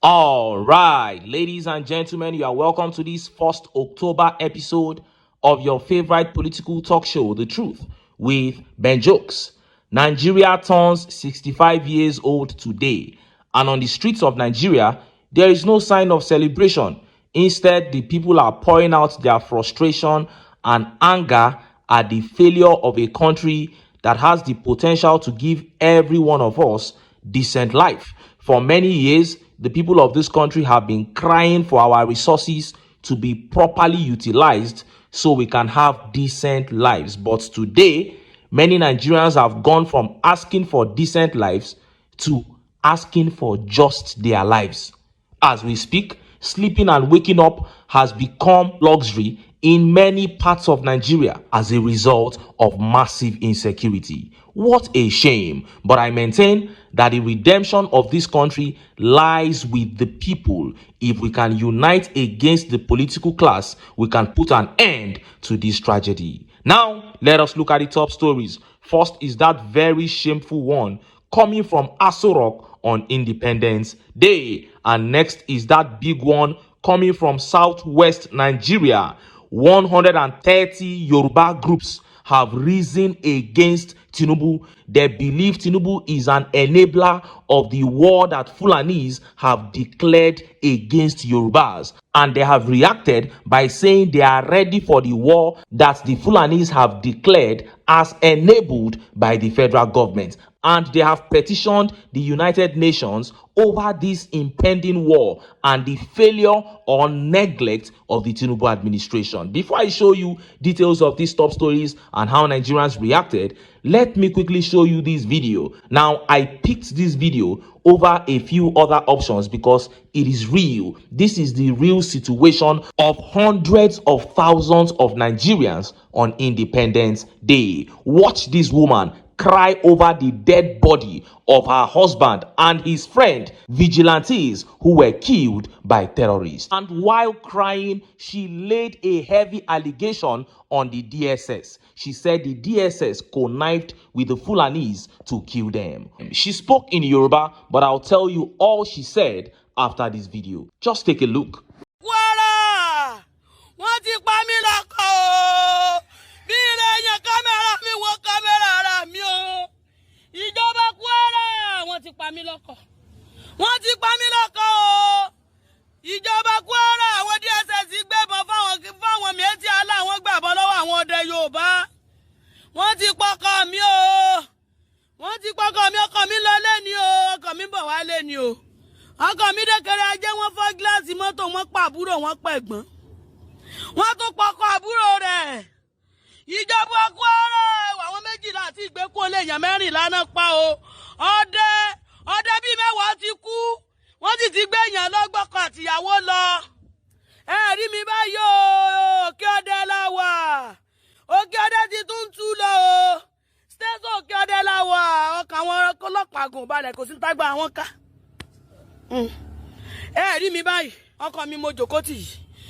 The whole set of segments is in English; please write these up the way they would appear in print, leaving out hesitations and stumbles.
All right, ladies and gentlemen, you are welcome to this first October episode of your favorite political talk show, The Truth, with Ben Jokes. Nigeria turns 65 years old today, and on the streets of Nigeria, there is no sign of celebration. Instead, the people are pouring out their frustration and anger at the failure of a country that has the potential to give every one of us decent life. For many years, the people of this country have been crying for our resources to be properly utilized so we can have decent lives. But today, many Nigerians have gone from asking for decent lives to asking for just their lives. As we speak, sleeping and waking up has become luxury in many parts of Nigeria as a result of massive insecurity. What a shame. But I maintain that the redemption of this country lies with the people. If we can unite against the political class, we can put an end to this tragedy. Now, let us look at the top stories. First is that very shameful one coming from Aso Rock on Independence Day. And next is that big one coming from Southwest Nigeria. 130 Yoruba groups have risen against Tinubu. They believe Tinubu is an enabler of the war that Fulanis have declared against Yorubas. And they have reacted by saying they are ready for the war that the Fulanis have declared as enabled by the federal government. And they have petitioned the United Nations over this impending war and the failure or neglect of the Tinubu administration. Before I show you details of these top stories and how Nigerians reacted, let me quickly show you this video. Now, I picked this video over a few other options because it is real. This is the real situation of hundreds of thousands of Nigerians on Independence Day. Watch this woman cry over the dead body of her husband and his friend, vigilantes who were killed by terrorists. And while crying, she laid a heavy allegation on the DSS. She said the DSS connived with the Fulanis to kill them. She spoke in Yoruba, but I'll tell you all she said after this video. Just take a look. Kwara! Wọ́n ti pa mí lọ́kọ̀ o. Bí ilé yẹn kámẹ́rà mi wo kámẹ́rà ara mi o. Ìjọba Kwara wọ́n ti pa mí lọ́kọ̀. Wọ́n ti pa mí lọ́kọ̀ o. Ìjọba Kwara àwọn DSS gbébọn fáwọn méjì aláwọn gbàbọn lọ́wọ́ àwọn ọdẹ Yorùbá. Wọ́n ti pọkọ mi o. Wọ́n ti pọkọ mi, ọkọ mi lọ lé ni o. Ọkọ mi bọ̀ wá lé ni o. Ọkọ mi dẹ́kẹrẹ ajé wọ́n fọ́ gíláàsì mọ́tò wọ́n pa àbúrò wọ́n pa ẹ̀gbọ́n. Wọ́n tún pọkọ àbúrò rẹ̀. Ìjọba Kwara àwọn méjìlá àti ìgbékùn olè èèyàn mẹ́rìnlá náà pa o. Ọdẹ bíi mẹ́wàá ti kú. Wọ́n sì ti gbé èèyàn lọ́gbọ́kọ àtìyàwó lọ. Ẹ rí mi báyìí o. Òkè ọdẹ la wà. Òkè ọdẹ ti tún tú lọ o. Stéṣọ̀ òkè ọdẹ la wà. Ọkàn àwọn ọlọ́pàá gùn balẹ̀ kò sí tágbà àwọn ká. Ẹ rí mi báyìí. Ọkọ mi mo jókòó tì.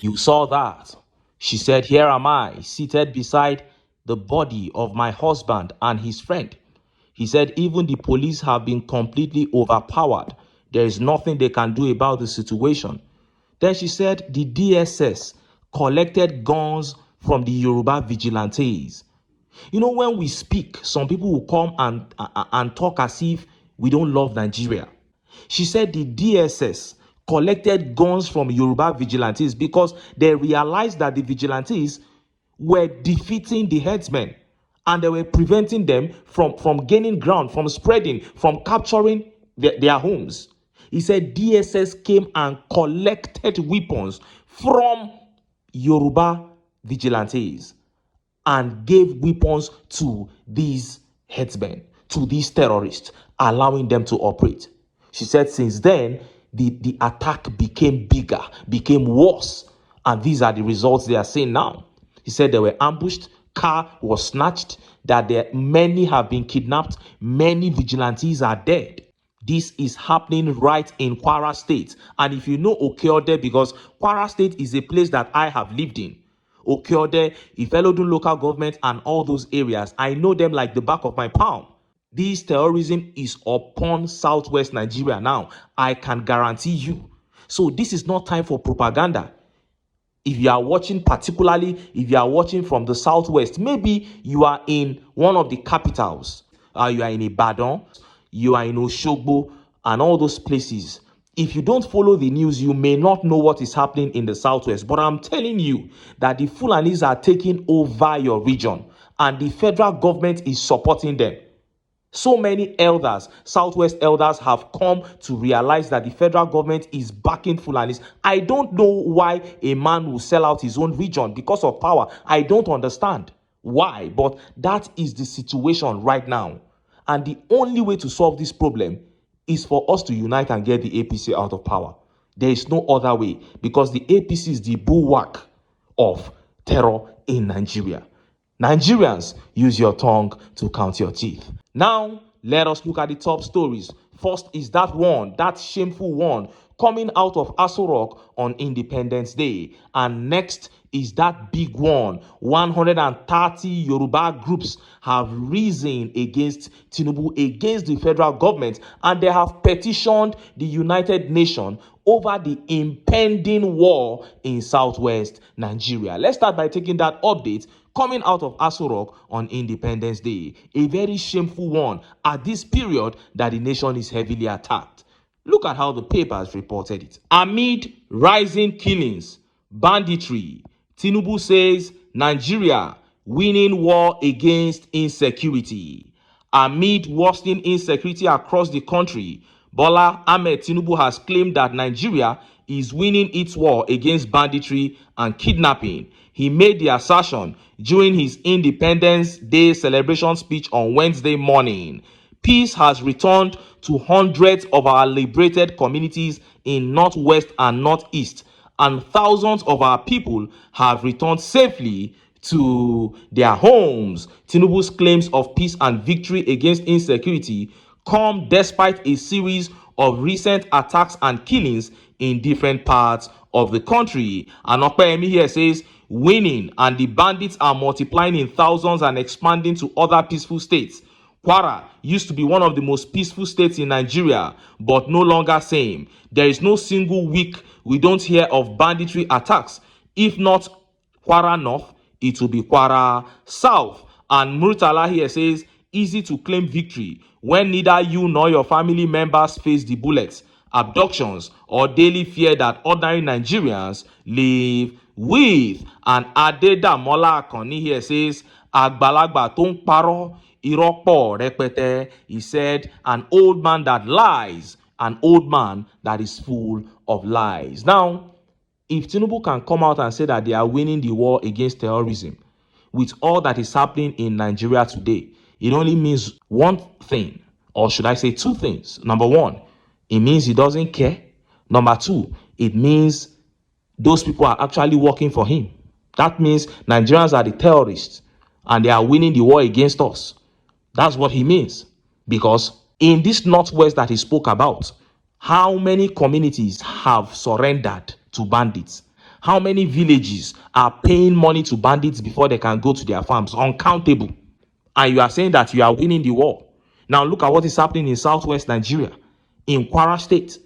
You saw that. She said, "Here am I, seated beside the body of my husband and his friend." He said, even the police have been completely overpowered. There is nothing they can do about the situation. Then she said, the DSS collected guns from the Yoruba vigilantes. You know, when we speak, some people will come and talk as if we don't love Nigeria. She said the DSS collected guns from Yoruba vigilantes because they realized that the vigilantes were defeating the headsmen and they were preventing them from gaining ground, from spreading, from capturing their homes. He said DSS came and collected weapons from Yoruba vigilantes and gave weapons to these headsmen, to these terrorists, allowing them to operate. She said since then, the attack became bigger, became worse. And these are the results they are seeing now. He said they were ambushed, car was snatched, that many have been kidnapped, many vigilantes are dead. This is happening right in Kwara State. And if you know Okeode, because Kwara State is a place that I have lived in, Okeode, Ifelodun local government and all those areas, I know them like the back of my palm. This terrorism is upon Southwest Nigeria now. I can guarantee you. So this is not time for propaganda. If you are watching, particularly if you are watching from the southwest, maybe you are in one of the capitals, you are in Ibadan, you are in Oshogbo, and all those places. If you don't follow the news, you may not know what is happening in the southwest. But I'm telling you that the Fulanis are taking over your region, and the federal government is supporting them. So many elders, Southwest elders, have come to realize that the federal government is backing Fulanis. I don't know why a man will sell out his own region because of power. I don't understand why, but that is the situation right now. And the only way to solve this problem is for us to unite and get the APC out of power. There is no other way, because the APC is the bulwark of terror in Nigeria. Nigerians, use your tongue to count your teeth. Now, let us look at the top stories. First is that shameful one coming out of Aso Rock on Independence Day. And next is that big one. 130 Yoruba groups have risen against Tinubu, against the federal government, and they have petitioned the United Nations over the impending war in southwest Nigeria. Let's start by taking that update coming out of Aso Rock on Independence Day. A very shameful one at this period that the nation is heavily attacked. Look at how the papers reported it. Amid rising killings, banditry, Tinubu says Nigeria winning war against insecurity. Amid worsening insecurity across the country, Bola Ahmed Tinubu has claimed that Nigeria is winning its war against banditry and kidnapping. He made the assertion during his Independence Day celebration speech on Wednesday morning. Peace has returned to hundreds of our liberated communities in Northwest and Northeast, and thousands of our people have returned safely to their homes. Tinubu's claims of peace and victory against insecurity come despite a series of recent attacks and killings in different parts of the country. And Opeyemi here says, winning and the bandits are multiplying in thousands and expanding to other peaceful states. Kwara used to be one of the most peaceful states in Nigeria, but no longer same. There is no single week we don't hear of banditry attacks. If not Kwara North, it will be Kwara South. And Murtala here says, easy to claim victory when neither you nor your family members face the bullets, abductions, or daily fear that ordinary Nigerians live with. And Adedamola Akoni here says, Agbalagba tó ń parọ́, irọ́ pọ̀ rẹpẹtẹ. He said, an old man that lies, an old man that is full of lies. Now, if Tinubu can come out and say that they are winning the war against terrorism, with all that is happening in Nigeria today, it only means one thing, or should I say two things. Number one, it means he doesn't care. Number two, it means those people are actually working for him. That means Nigerians are the terrorists and they are winning the war against us. That's what he means. Because in this Northwest that he spoke about, how many communities have surrendered to bandits? How many villages are paying money to bandits before they can go to their farms? Uncountable. And you are saying that you are winning the war. Now look at what is happening in southwest Nigeria, in Kwara State.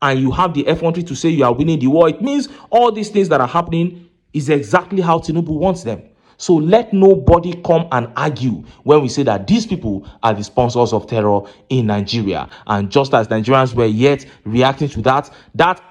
And you have the effrontery to say you are winning the war. It means all these things that are happening is exactly how Tinubu wants them. So let nobody come and argue when we say that these people are the sponsors of terror in Nigeria. And just as Nigerians were yet reacting to that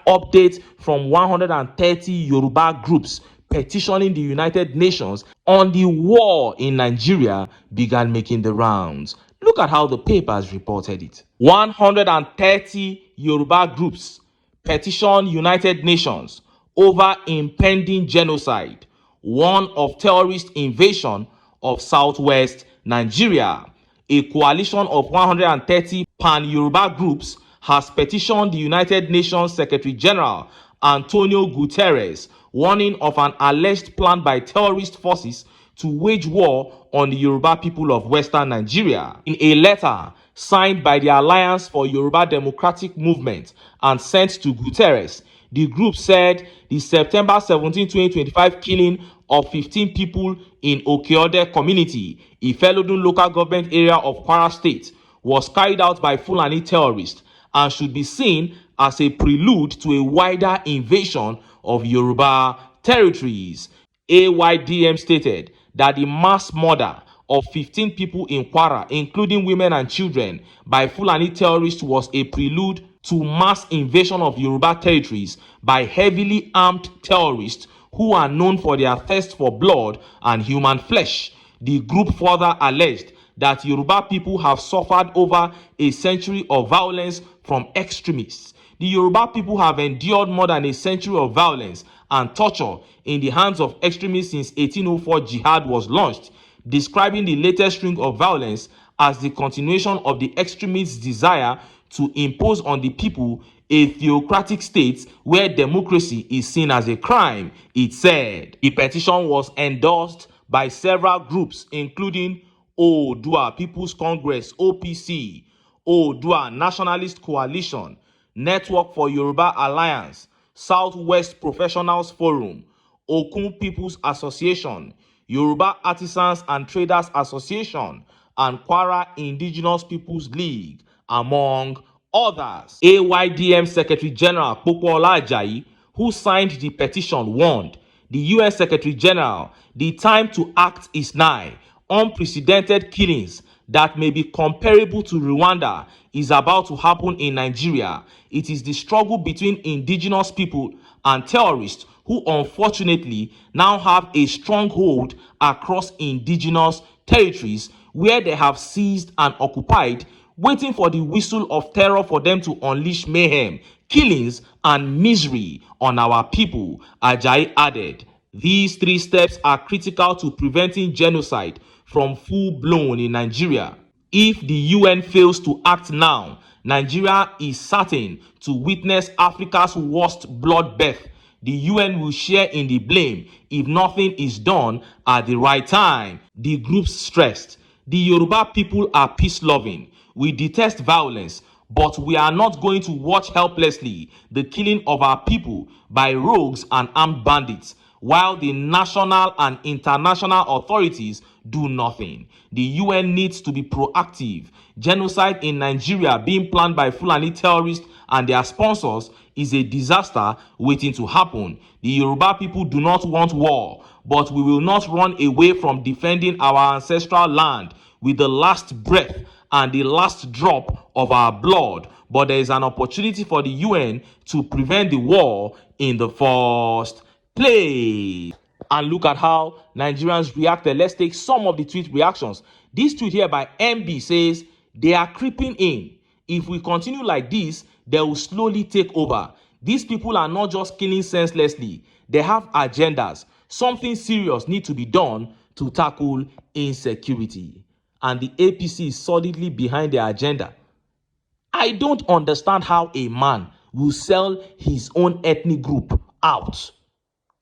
update from 130 Yoruba groups petitioning the United Nations on the war in Nigeria began making the rounds. Look at how the papers reported it. 130 Yoruba groups petition United Nations over impending genocide, one of terrorist invasion of southwest Nigeria. A coalition of 130 pan-Yoruba groups has petitioned the United Nations Secretary General Antonio Guterres, warning of an alleged plan by terrorist forces to wage war on the Yoruba people of Western Nigeria. In a letter signed by the Alliance for Yoruba Democratic Movement and sent to Guterres, the group said the September 17, 2025 killing of 15 people in Okeode community, Ifelodun local government area of Kwara State, was carried out by Fulani terrorists and should be seen as a prelude to a wider invasion of Yoruba territories. AYDM stated that the mass murder of 15 people in Kwara, including women and children, by Fulani terrorists was a prelude to mass invasion of Yoruba territories by heavily armed terrorists who are known for their thirst for blood and human flesh. The group further alleged that Yoruba people have suffered over a century of violence from extremists. The Yoruba people have endured more than a century of violence and torture in the hands of extremists since 1804 jihad was launched, describing the latest string of violence as the continuation of the extremists' desire to impose on the people a theocratic state where democracy is seen as a crime, it said. The petition was endorsed by several groups, including Oodua People's Congress, OPC, Oodua Nationalist Coalition, Network for Yoruba Alliance, Southwest Professionals Forum, Okun People's Association, Yoruba Artisans and Traders Association, and Kwara Indigenous People's League, among others. AYDM Secretary General Popoola Ajayi, who signed the petition, warned the US Secretary General, the time to act is nigh. Unprecedented killings that may be comparable to Rwanda is about to happen in Nigeria. It is the struggle between indigenous people and terrorists who unfortunately now have a stronghold across indigenous territories where they have seized and occupied, waiting for the whistle of terror for them to unleash mayhem, killings, and misery on our people, Ajayi added. These three steps are critical to preventing genocide from full-blown in Nigeria. If the UN fails to act now, Nigeria is certain to witness Africa's worst bloodbath. The UN will share in the blame if nothing is done at the right time, the groups stressed. The Yoruba people are peace-loving. We detest violence, but we are not going to watch helplessly the killing of our people by rogues and armed bandits, while the national and international authorities do nothing. The UN needs to be proactive. Genocide in Nigeria being planned by Fulani terrorists and their sponsors is a disaster waiting to happen. The Yoruba people do not want war, but we will not run away from defending our ancestral land with the last breath and the last drop of our blood. But there is an opportunity for the UN to prevent the war in the first place. And look at how Nigerians reacted. Let's take some of the tweet reactions. This tweet here by MB says, they are creeping in. If we continue like this, they will slowly take over. These people are not just killing senselessly. They have agendas. Something serious needs to be done to tackle insecurity. And the APC is solidly behind their agenda. I don't understand how a man will sell his own ethnic group out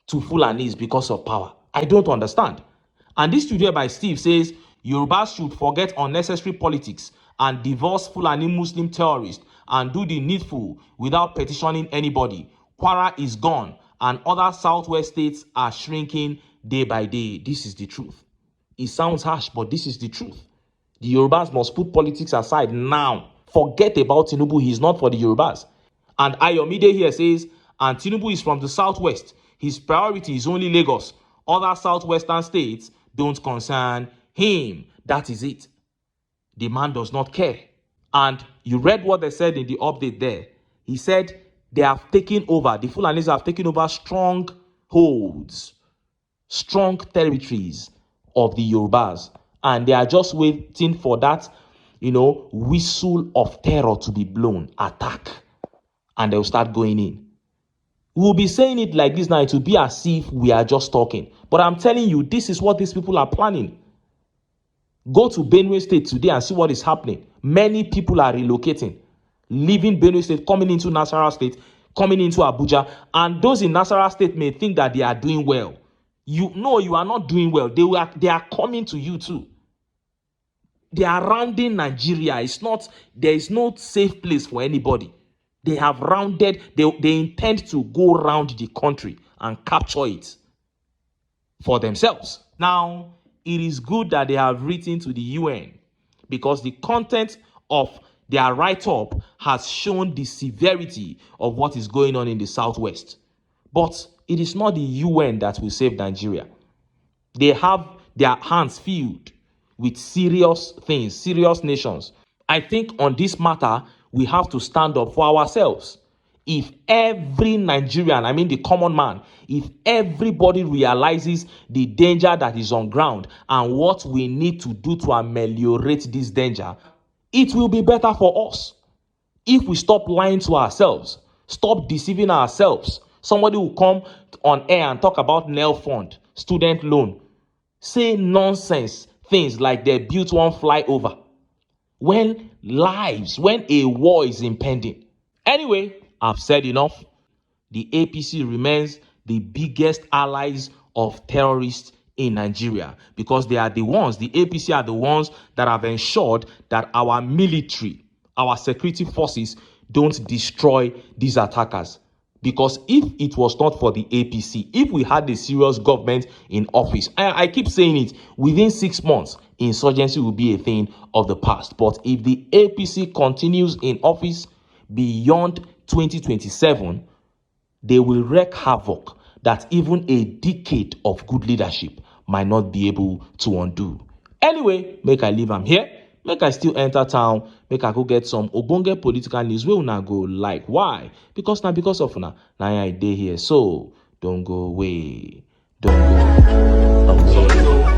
to Fulanis because of power. I don't understand. And this tweet here by Steve says, Yorubas should forget unnecessary politics and divorce Fulani Muslim terrorists and do the needful without petitioning anybody. Kwara is gone and other southwest states are shrinking day by day. This is the truth. It sounds harsh, but this is the truth. The Yorubas must put politics aside now. Forget about Tinubu. He's not for the Yorubas. And Ayomide here says, and Tinubu is from the southwest. His priority is only Lagos. Other southwestern states don't concern him. That is it. The man does not care. And you read what they said in the update there. He said they have taken over, the Fulanis have taken over strong holds, strong territories of the Yorubas. And they are just waiting for that, whistle of terror to be blown, attack. And they'll start going in. We'll be saying it like this now. It will be as if we are just talking. But I'm telling you, this is what these people are planning. Go to Benue State today and see what is happening. Many people are relocating, leaving Benue State, coming into Nasarawa State, coming into Abuja. And those in Nasarawa State may think that they are doing well. You are not doing well. They are coming to you too. They are rounding Nigeria. There is no safe place for anybody. They have rounded, they intend to go around the country and capture it for themselves. Now, it is good that they have written to the UN because the content of Their write-up has shown the severity of what is going on in the Southwest. But it is not the UN that will save Nigeria. They have their hands filled with serious things, serious nations. I think on this matter, we have to stand up for ourselves. If every Nigerian, I mean the common man, if everybody realizes the danger that is on ground and what we need to do to ameliorate this danger, it will be better for us. If we stop lying to ourselves, stop deceiving ourselves, somebody will come on air and talk about NEL fund, student loan, say nonsense things like they built one flyover when a war is impending. Anyway, I've said enough. The APC remains the biggest allies of terrorists in Nigeria because they are the ones, the APC are the ones that have ensured that our military, our security forces don't destroy these attackers. Because if it was not for the APC, if we had a serious government in office, I keep saying it, within 6 months, insurgency will be a thing of the past. But if the APC continues in office beyond 2027, they will wreak havoc that even a decade of good leadership might not be able to undo. Anyway, make I leave am here. Make I still enter town. Make I go get some ogbonge political news wey una go like. Why? Because now because of una, now I dey here. So don't go away. Don't go away.